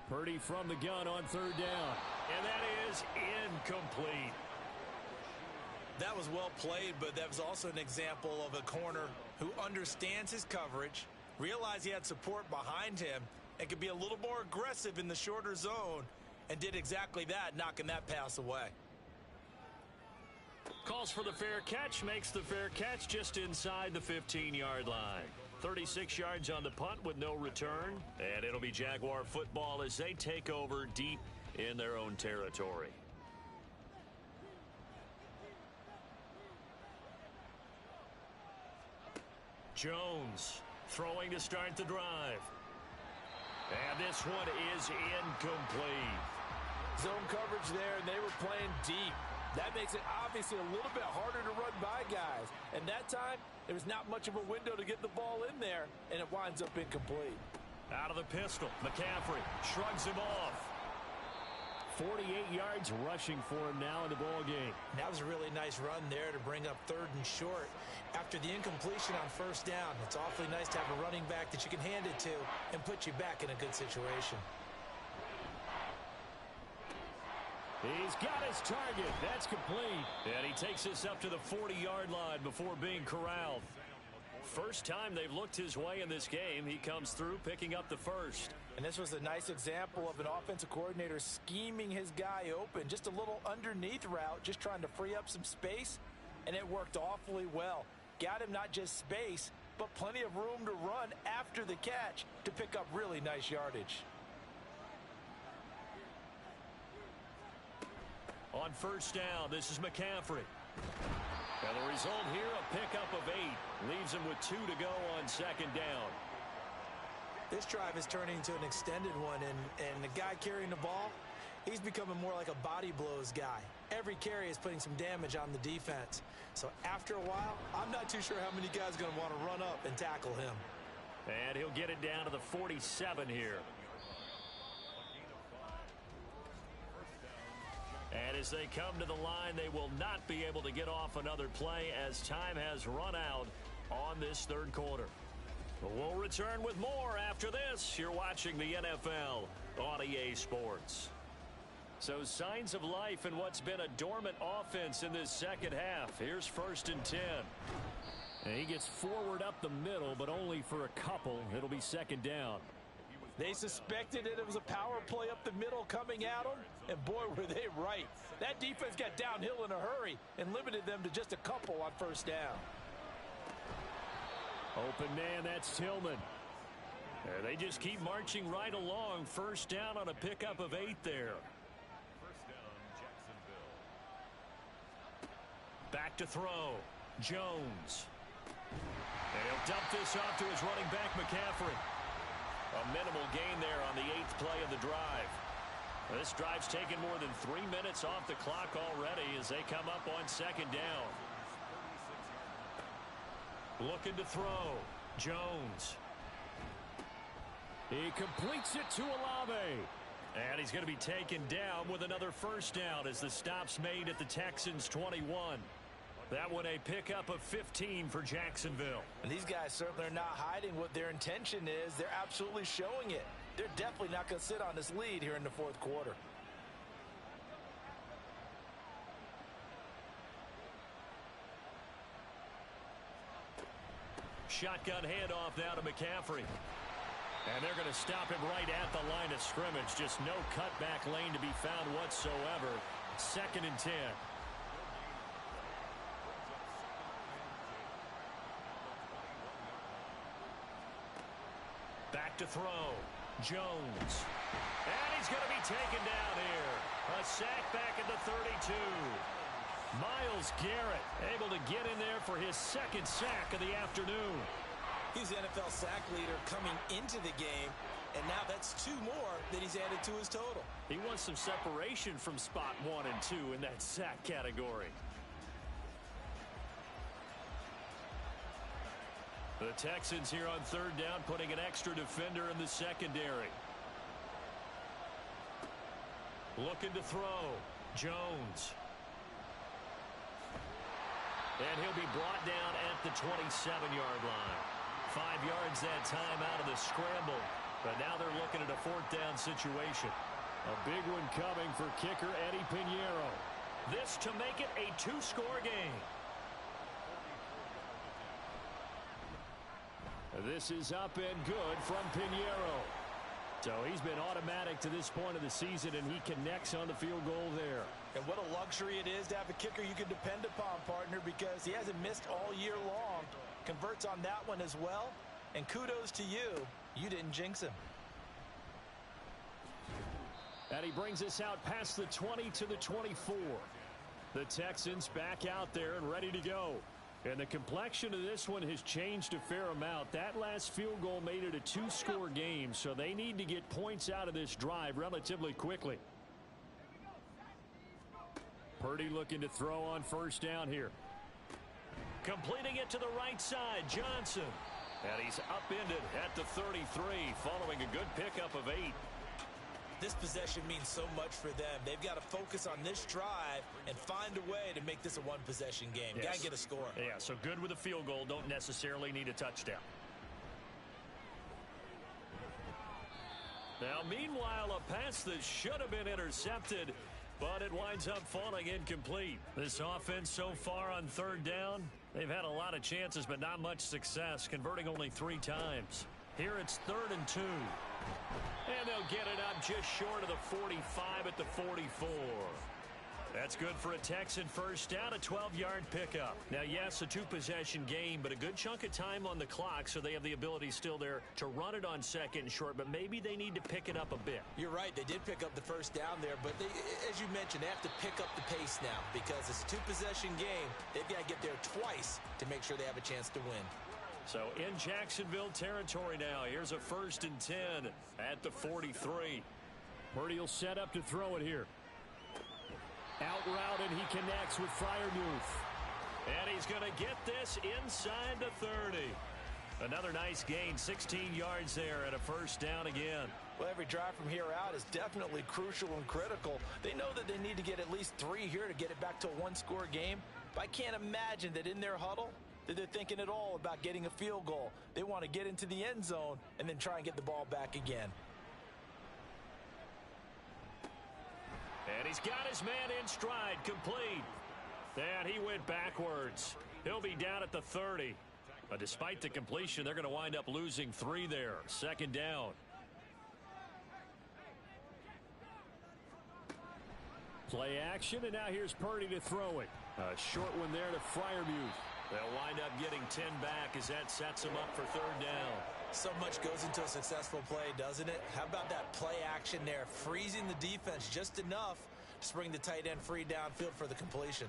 Purdy from the gun on 3rd down. And that is incomplete. That was well played, but that was also an example of a corner who understands his coverage, realized he had support behind him, and could be a little more aggressive in the shorter zone, and did exactly that, knocking that pass away. Calls for the fair catch, makes the fair catch just inside the 15-yard line. 36 yards on the punt with no return, and it'll be Jaguar football as they take over deep in their own territory. Jones throwing to start the drive. And this one is incomplete. Zone coverage there, and they were playing deep. That makes it obviously a little bit harder to run by guys. And that time, there was not much of a window to get the ball in there, and it winds up incomplete. Out of the pistol, McCaffrey shrugs him off. 48 yards rushing for him now in the ball game. That was a really nice run there to bring up 3rd and short. After the incompletion on 1st down, it's awfully nice to have a running back that you can hand it to and put you back in a good situation. He's got his target. That's complete. And he takes this up to the 40-yard line before being corralled. First time they've looked his way in this game. He comes through picking up the 1st. And this was a nice example of an offensive coordinator scheming his guy open. Just a little underneath route, just trying to free up some space, and it worked awfully well. Got him not just space, but plenty of room to run after the catch to pick up really nice yardage. On first down, this is McCaffrey. And the result here, a pickup of 8. Leaves him with 2 to go on second down. This drive is turning into an extended one, and the guy carrying the ball, he's becoming more like a body blows guy. Every carry is putting some damage on the defense. So after a while, I'm not too sure how many guys are going to want to run up and tackle him. And he'll get it down to the 47 here. And as they come to the line, they will not be able to get off another play as time has run out on this third quarter. We'll return with more after this. You're watching the NFL on EA Sports. So signs of life in what's been a dormant offense in this second half. Here's 1st and 10. And he gets forward up the middle, but only for a couple. It'll be second down. They suspected it was a power play up the middle coming at them, and boy, were they right. That defense got downhill in a hurry and limited them to just a couple on first down. Open man, that's Tillman. They just keep marching right along. First down on a pickup of 8 there. First down, Jacksonville. Back to throw. Jones. And he'll dump this off to his running back, McCaffrey. A minimal gain there on the 8th play of the drive. This drive's taken more than 3 minutes off the clock already as they come up on second down. Looking to throw. Jones. He completes it to Olave. And he's going to be taken down with another first down as the stop's made at the Texans 21. That one a pickup of 15 for Jacksonville. And these guys certainly are not hiding what their intention is. They're absolutely showing it. They're definitely not going to sit on this lead here in the fourth quarter. Shotgun handoff now to McCaffrey. And they're going to stop him right at the line of scrimmage. Just no cutback lane to be found whatsoever. 2nd and 10. Back to throw. Jones. And he's going to be taken down here. A sack back at the 32. Myles Garrett able to get in there for his 2nd sack of the afternoon. He's the NFL sack leader coming into the game, and now that's 2 more that he's added to his total. He wants some separation from spot 1 and 2 in that sack category. The Texans here on third down putting an extra defender in the secondary. Looking to throw. Jones. And he'll be brought down at the 27-yard line. 5 yards that time out of the scramble. But now they're looking at a 4th down situation. A big one coming for kicker Eddie Pinheiro. This to make it a 2-score game. This is up and good from Pinheiro. So he's been automatic to this point of the season, and he connects on the field goal there. And what a luxury it is to have a kicker you can depend upon, partner, because he hasn't missed all year long. Converts on that one as well. And kudos to you. You didn't jinx him. And he brings us out past the 20 to the 24. The Texans back out there and ready to go. And the complexion of this one has changed a fair amount. That last field goal made it a 2-score game, so they need to get points out of this drive relatively quickly. Purdy looking to throw on first down here. Completing it to the right side, Johnson. And he's upended at the 33 following a good pickup of 8. This possession means so much for them. They've got to focus on this drive and find a way to make this a one-possession game. Yes. Got to get a score. Yeah, so good with a field goal. Don't necessarily need a touchdown. Now, meanwhile, a pass that should have been intercepted, but it winds up falling incomplete. This offense so far on third down, they've had a lot of chances, but not much success, converting only 3 times. Here it's 3rd and 2. And they'll get it up just short of the 45 at the 44. That's good for a Texan first down, a 12-yard pickup. Now, yes, a two-possession game, but a good chunk of time on the clock, so they have the ability still there to run it on second and short, but maybe they need to pick it up a bit. You're right. They did pick up the first down there, but as you mentioned, they have to pick up the pace now because it's a two-possession game. They've got to get there twice to make sure they have a chance to win. So in Jacksonville territory now, here's a 1st and 10 at the 43. Purdy will set up to throw it here. Out route, and he connects with Freiermuth. And he's going to get this inside the 30. Another nice gain, 16 yards there, and a first down again. Well, every drive from here out is definitely crucial and critical. They know that they need to get at least 3 here to get it back to a one-score game. But I can't imagine that in their huddle that they're thinking at all about getting a field goal. They want to get into the end zone and then try and get the ball back again. And he's got his man in stride, complete. And he went backwards. He'll be down at the 30. But despite the completion, they're going to wind up losing 3 there. 2nd down. Play action, and now here's Purdy to throw it. A short one there to Freiermuth. They'll wind up getting 10 back as that sets them up for 3rd down. So much goes into a successful play, doesn't it? How about that play action there, freezing the defense just enough to bring the tight end free downfield for the completion.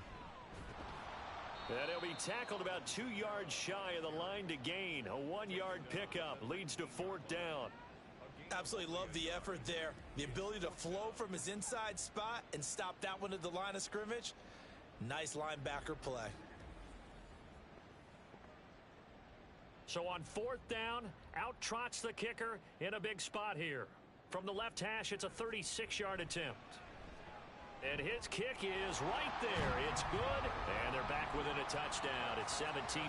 And he'll be tackled about 2 yards shy of the line to gain. A 1-yard pickup leads to 4th down. Absolutely love the effort there. The ability to flow from his inside spot and stop that one at the line of scrimmage. Nice linebacker play. So on 4th down, out trots the kicker in a big spot here. From the left hash, it's a 36-yard attempt. And his kick is right there. It's good. And they're back within a touchdown. It's 17-10.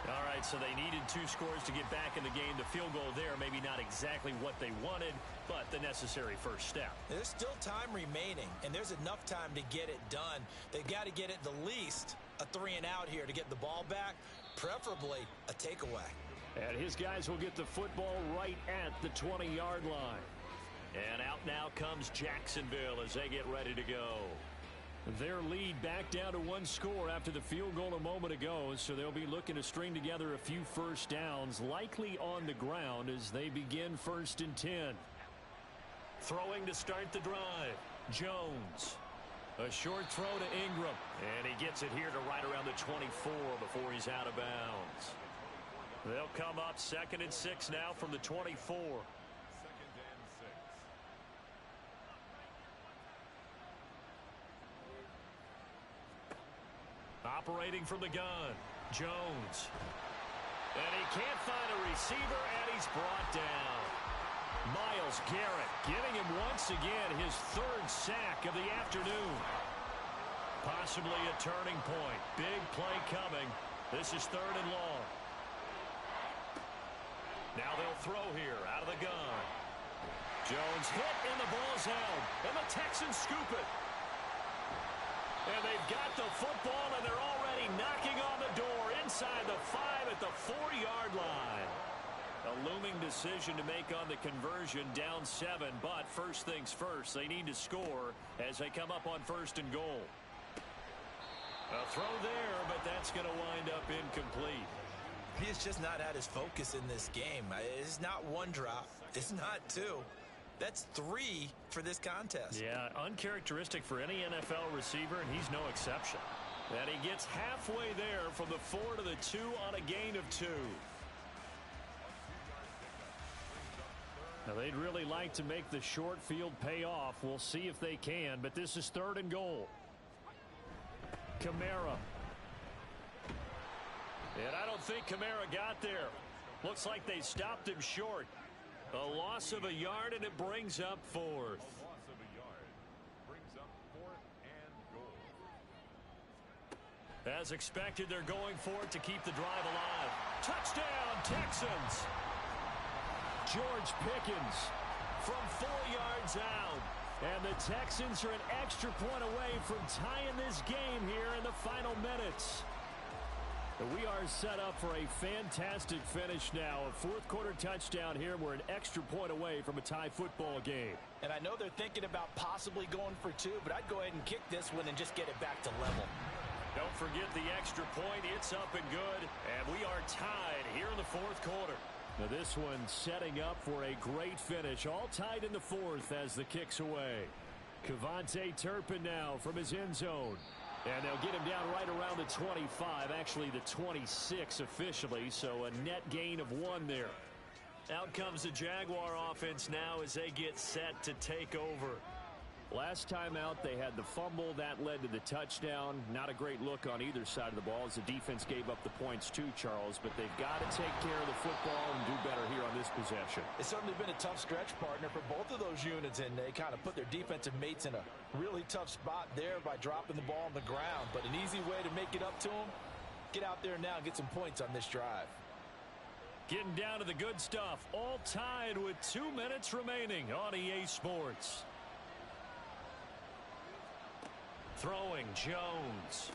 All right, so they needed 2 scores to get back in the game. The field goal there, maybe not exactly what they wanted, but the necessary first step. There's still time remaining, and there's enough time to get it done. They've got to get at the least a 3 and out here to get the ball back, preferably a takeaway. And his guys will get the football right at the 20-yard line. And out now comes Jacksonville as they get ready to go. Their lead back down to 1 score after the field goal a moment ago, so they'll be looking to string together a few first downs, likely on the ground as they begin 1st and 10. Throwing to start the drive, Jones. A short throw to Ingram. And he gets it here to right around the 24 before he's out of bounds. They'll come up 2nd and 6 now from the 24. Operating from the gun, Jones. And he can't find a receiver, and he's brought down. Myles Garrett getting him once again his 3rd sack of the afternoon. Possibly a turning point. Big play coming. This is 3rd and long. Now they'll throw here out of the gun. Jones hit, and the ball's held. And the Texans scoop it. And they've got the football, and they're already knocking on the door inside the 5 at the 4-yard line. A looming decision to make on the conversion, down 7. But first things first, they need to score as they come up on 1st and goal. A throw there, but that's going to wind up incomplete. He's just not at his focus in this game. It's not 1 drop. It's not 2. That's 3 for this contest. Yeah, uncharacteristic for any NFL receiver, and he's no exception. And he gets halfway there from the 4 to the 2 on a gain of 2. Now, they'd really like to make the short field pay off. We'll see if they can, but this is 3rd and goal. Kamara. And I don't think Kamara got there. Looks like they stopped him short. A loss of a yard, and it brings up 4th. A loss of a yard brings up 4th and goal. As expected, they're going for it to keep the drive alive. Touchdown, Texans! George Pickens From 4 yards out. And the Texans are an extra point away from tying this game here in the final minutes. We are set up for a fantastic finish now. A fourth-quarter touchdown here. We're an extra point away from a tie football game. And I know they're thinking about possibly going for two, but I'd go ahead and kick this one and just get it back to level. Don't forget the extra point. It's up and good, and we are tied here in the fourth quarter. Now this one setting up for a great finish. All tied in the fourth as the kick's away. Kevontae Turpin now from his end zone. And they'll get him down right around the 25, actually the 26 officially, so a net gain of 1 there. Out comes the Jaguar offense now as they get set to take over. Last time out, they had the fumble. That led to the touchdown. Not a great look on either side of the ball as the defense gave up the points too, Charles. But they've got to take care of the football and do better here on this possession. It's certainly been a tough stretch, partner, for both of those units, and they kind of put their defensive mates in a really tough spot there by dropping the ball on the ground. But an easy way to make it up to them, get out there now and get some points on this drive. Getting down to the good stuff. All tied with 2 minutes remaining on EA Sports. Throwing Jones.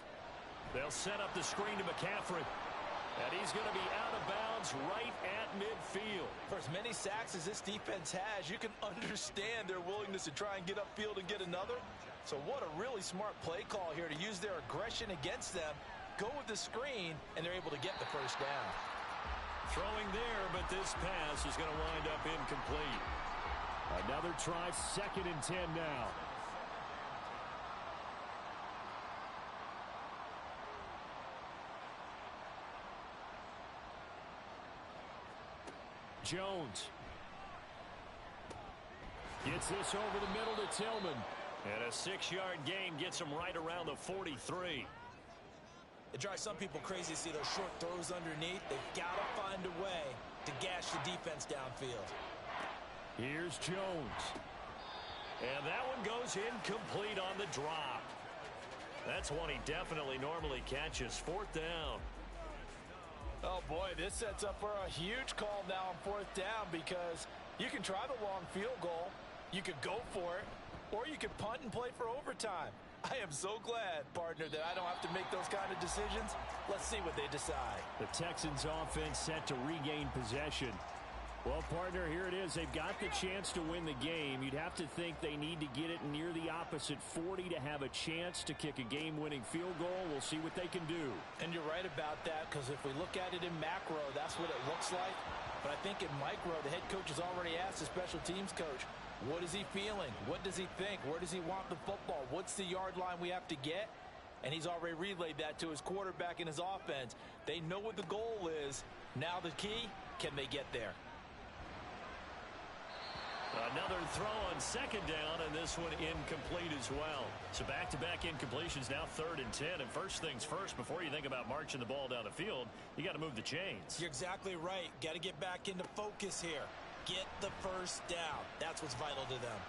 They'll set up the screen to McCaffrey. And he's going to be out of bounds right at midfield. For as many sacks as this defense has, you can understand their willingness to try and get upfield and get another. So what a really smart play call here to use their aggression against them. Go with the screen, and they're able to get the first down. Throwing there, but this pass is going to wind up incomplete. Another try, 2nd and 10 now. Jones gets this over the middle to Tillman. And a 6-yard gain gets him right around the 43. It drives some people crazy to see those short throws underneath. They've got to find a way to gash the defense downfield. Here's Jones. And that one goes incomplete on the drop. That's one he definitely normally catches. 4th down. Oh, boy, this sets up for a huge call now on 4th down because you can try the long field goal, you could go for it, or you could punt and play for overtime. I am so glad, partner, that I don't have to make those kind of decisions. Let's see what they decide. The Texans offense set to regain possession. Well, partner, here it is. They've got the chance to win the game. You'd have to think they need to get it near the opposite 40 to have a chance to kick a game-winning field goal. We'll see what they can do. And you're right about that, because if we look at it in macro, that's what it looks like. But I think in micro, the head coach has already asked the special teams coach, what is he feeling? What does he think? Where does he want the football? What's the yard line we have to get? And he's already relayed that to his quarterback and his offense. They know what the goal is. Now the key, can they get there? Another throw on 2nd down, and this one incomplete as well. So back-to-back incompletions, now 3rd and 10. And first things first, before you think about marching the ball down the field, you got to move the chains. You're exactly right. Got to get back into focus here. Get the first down. That's what's vital to them.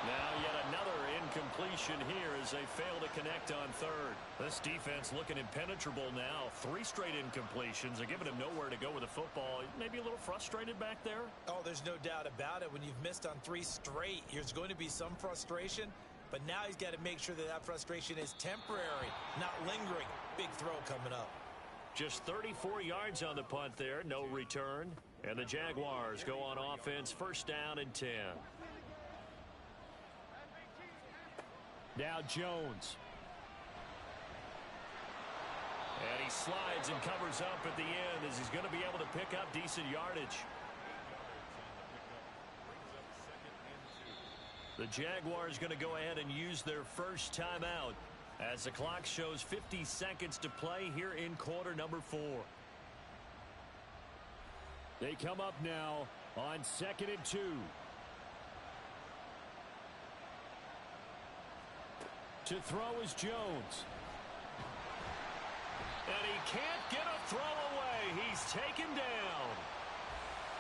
Now yet another incompletion here as they fail to connect on 3rd. This defense looking impenetrable now. 3 straight incompletions. They're giving him nowhere to go with the football. Maybe a little frustrated back there? Oh, there's no doubt about it. When you've missed on 3 straight, there's going to be some frustration. But now he's got to make sure that that frustration is temporary, not lingering. Big throw coming up. Just 34 yards on the punt there. No return. And the Jaguars go on offense. 1st down and 10. Now Jones. And he slides and covers up at the end as he's going to be able to pick up decent yardage. The Jaguars going to go ahead and use their first timeout as the clock shows 50 seconds to play here in quarter number 4. They come up now on 2nd and 2. To throw is Jones. And he can't get a throw away. He's taken down.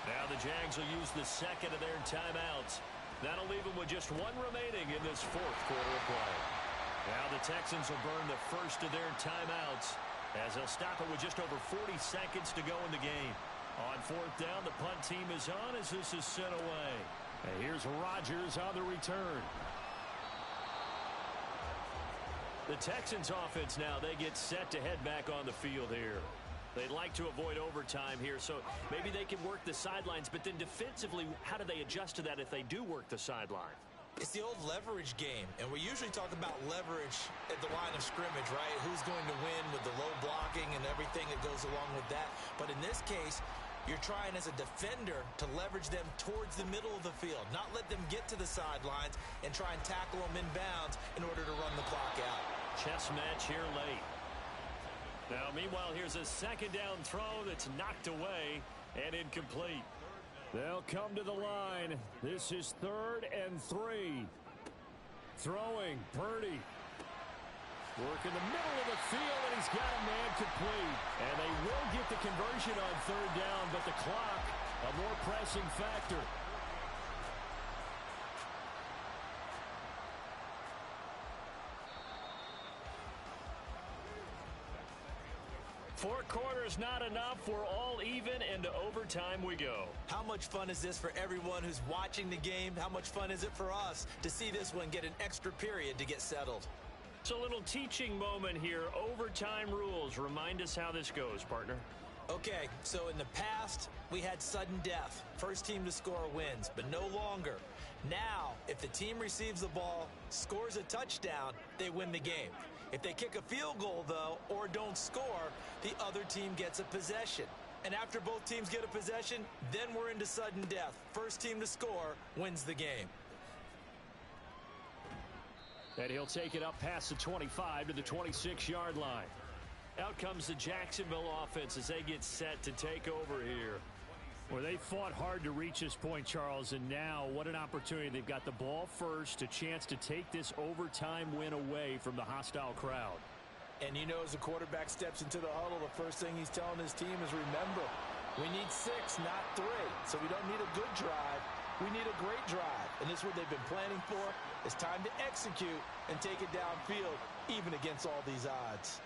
Now the Jags will use the 2nd of their timeouts. That'll leave them with just 1 remaining in this 4th quarter of play. Now the Texans will burn the 1st of their timeouts as they'll stop it with just over 40 seconds to go in the game. On 4th down, the punt team is on as this is sent away. And here's Rodgers on the return. The Texans offense now, they get set to head back on the field here. They'd like to avoid overtime here, so maybe they can work the sidelines, but then defensively, how do they adjust to that if they do work the sideline? It's the old leverage game, and we usually talk about leverage at the line of scrimmage, right? Who's going to win with the low blocking and everything that goes along with that. But in this case, you're trying as a defender to leverage them towards the middle of the field, not let them get to the sidelines and try and tackle them in bounds in order to run the clock out. Chess match here late. Now, meanwhile, here's a second down throw that's knocked away and incomplete. They'll come to the line. This is 3rd and 3. Throwing, Purdy. Work in the middle of the field, and he's got a man complete. And they will get the conversion on 3rd down, but the clock, a more pressing factor. 4 quarters not enough. We're all even, and to overtime we go. How much fun is this for everyone who's watching the game? How much fun is it for us to see this one get an extra period to get settled? It's a little teaching moment here. Overtime rules. Remind us how this goes, partner. Okay, so in the past, we had sudden death. First team to score wins, but no longer. Now, if the team receives the ball, scores a touchdown, they win the game. If they kick a field goal, though, or don't score, the other team gets a possession. And after both teams get a possession, then we're into sudden death. First team to score wins the game. And he'll take it up past the 25 to the 26-yard line. Out comes the Jacksonville offense as they get set to take over here. Well, they fought hard to reach this point, Charles, and now what an opportunity. They've got the ball first, a chance to take this overtime win away from the hostile crowd. And you know, as the quarterback steps into the huddle, the first thing he's telling his team is, remember, we need 6, not 3. So we don't need a good drive. We need a great drive. And this is what they've been planning for. It's time to execute and take it downfield, even against all these odds.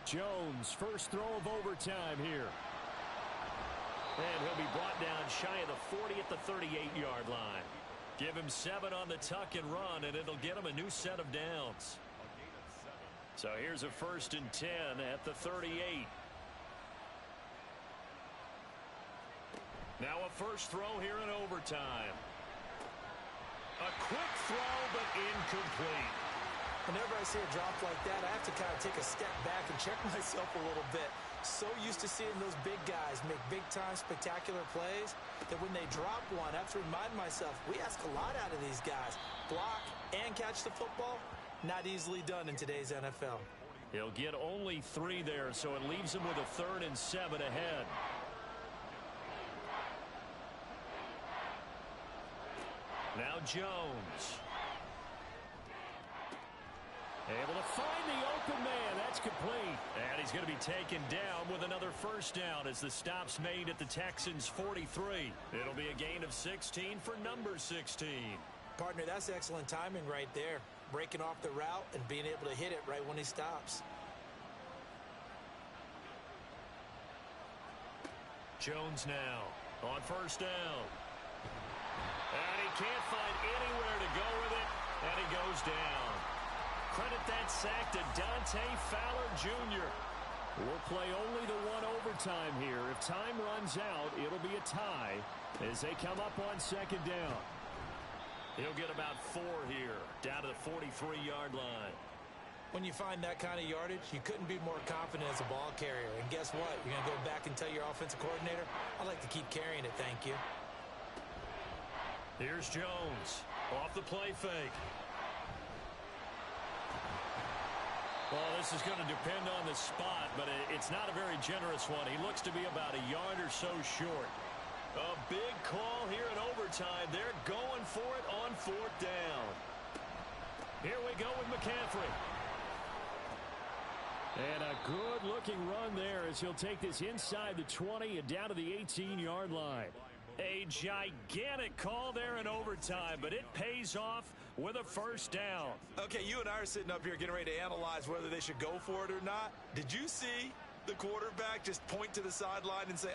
Jones, first throw of overtime here. And he'll be brought down shy of the 40 at the 38-yard line. Give him 7 on the tuck and run, and it'll get him a new set of downs. So here's a 1st and 10 at the 38. Now a first throw here in overtime. A quick throw, but incomplete. Whenever I see a drop like that, I have to kind of take a step back and check myself a little bit. So used to seeing those big guys make big-time spectacular plays that when they drop one, I have to remind myself, we ask a lot out of these guys. Block and catch the football, not easily done in today's NFL. He'll get only 3 there, so it leaves him with a 3rd and 7 ahead. Now Jones. Able to find the open man. That's complete. And he's going to be taken down with another first down as the stop's made at the Texans' 43. It'll be a gain of 16 for number 16. Partner, that's excellent timing right there. Breaking off the route and being able to hit it right when he stops. Jones now on first down. And he can't find anywhere to go with it, and he goes down. Credit that sack to Dante Fowler Jr. We'll play only the 1 overtime here. If time runs out, it'll be a tie as they come up on 2nd down. He'll get about 4 here, down to the 43-yard line. When you find that kind of yardage, you couldn't be more confident as a ball carrier. And guess what? You're going to go back and tell your offensive coordinator, I'd like to keep carrying it, thank you. Here's Jones off the play fake. Well, this is going to depend on the spot, but it's not a very generous one. He looks to be about a yard or so short. A big call here in overtime. They're going for it on 4th down. Here we go with McCaffrey. And a good-looking run there as he'll take this inside the 20 and down to the 18-yard line. A gigantic call there in overtime, but it pays off with a first down. Okay, you and I are sitting up here getting ready to analyze whether they should go for it or not. Did you see the quarterback, just point to the sideline and say,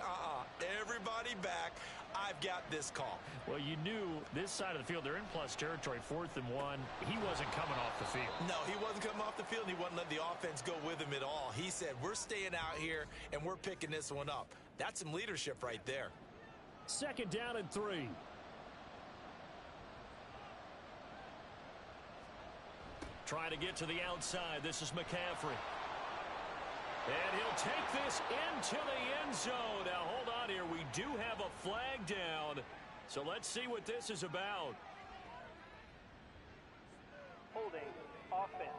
everybody back. I've got this call. Well, you knew this side of the field, they're in plus territory, 4th and 1. He wasn't coming off the field. No, he wasn't coming off the field. He wasn't letting the offense go with him at all. He said, we're staying out here, and we're picking this one up. That's some leadership right there. 2nd down and 3. Trying to get to the outside. This is McCaffrey. And he'll take this into the end zone. Now, hold on here. We do have a flag down. So let's see what this is about. Holding offense.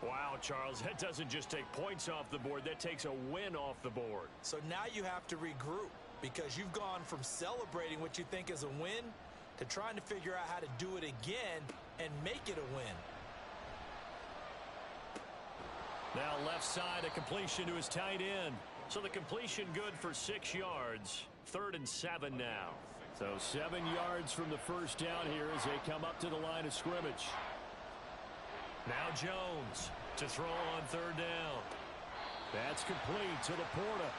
Wow, Charles, that doesn't just take points off the board. That takes a win off the board. So now you have to regroup because you've gone from celebrating what you think is a win to trying to figure out how to do it again and make it a win. Now left side, a completion to his tight end. So the completion good for 6 yards. 3rd and 7 now. So 7 yards from the first down here as they come up to the line of scrimmage. Now Jones to throw on 3rd down. That's complete to Laporta.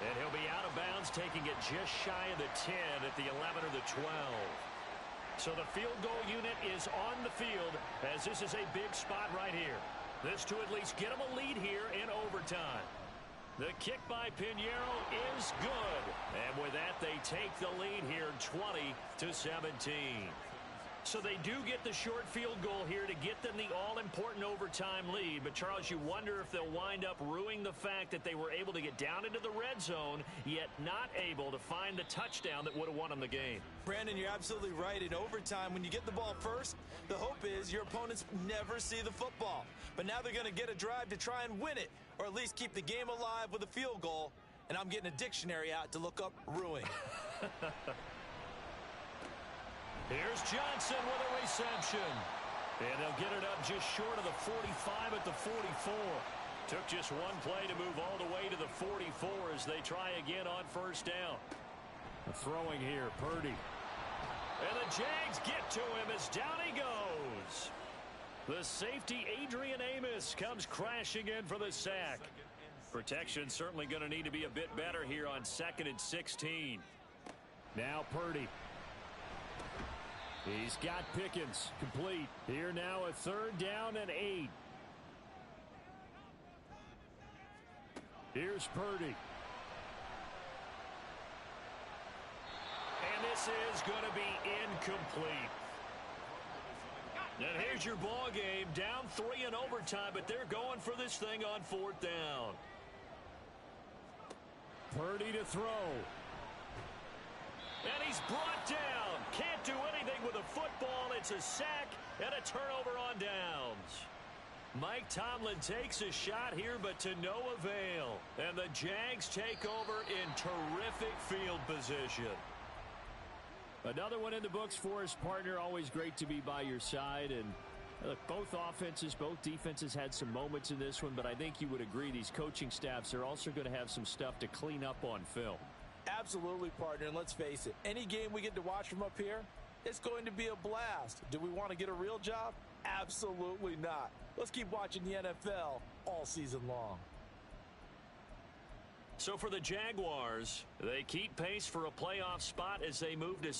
And he'll be out of bounds, taking it just shy of the 10 at the 11 or the 12. So the field goal unit is on the field as this is a big spot right here. This to at least get them a lead here in overtime. The kick by Pinheiro is good. And with that, they take the lead here 20-17. So they do get the short field goal here to get them the all-important overtime lead. But, Charles, you wonder if they'll wind up ruining the fact that they were able to get down into the red zone, yet not able to find the touchdown that would have won them the game. Brandon, you're absolutely right. In overtime, when you get the ball first, the hope is your opponents never see the football. But now they're going to get a drive to try and win it, or at least keep the game alive with a field goal. And I'm getting a dictionary out to look up ruin. Here's Johnson with a reception. And they'll get it up just short of the 45 at the 44. Took just one play to move all the way to the 44 as they try again on 1st down. Throwing here, Purdy. And the Jags get to him as down he goes. The safety, Adrian Amos, comes crashing in for the sack. Protection certainly going to need to be a bit better here on 2nd and 16. Now Purdy. He's got Pickens complete. Here now a 3rd down and 8. Here's Purdy. And this is going to be incomplete. And here's your ball game. Down 3 in overtime, but they're going for this thing on 4th down. Purdy to throw. And he's brought down. Can't do anything with a football. It's a sack and a turnover on downs. Mike Tomlin takes a shot here, but to no avail. And the Jags take over in terrific field position. Another one in the books for his partner. Always great to be by your side. And look, both offenses, both defenses had some moments in this one, but I think you would agree these coaching staffs are also going to have some stuff to clean up on film. Absolutely, partner, and let's face it, any game we get to watch from up here, it's going to be a blast. Do we want to get a real job? Absolutely not. Let's keep watching the NFL all season long. So for the Jaguars, they keep pace for a playoff spot as they move to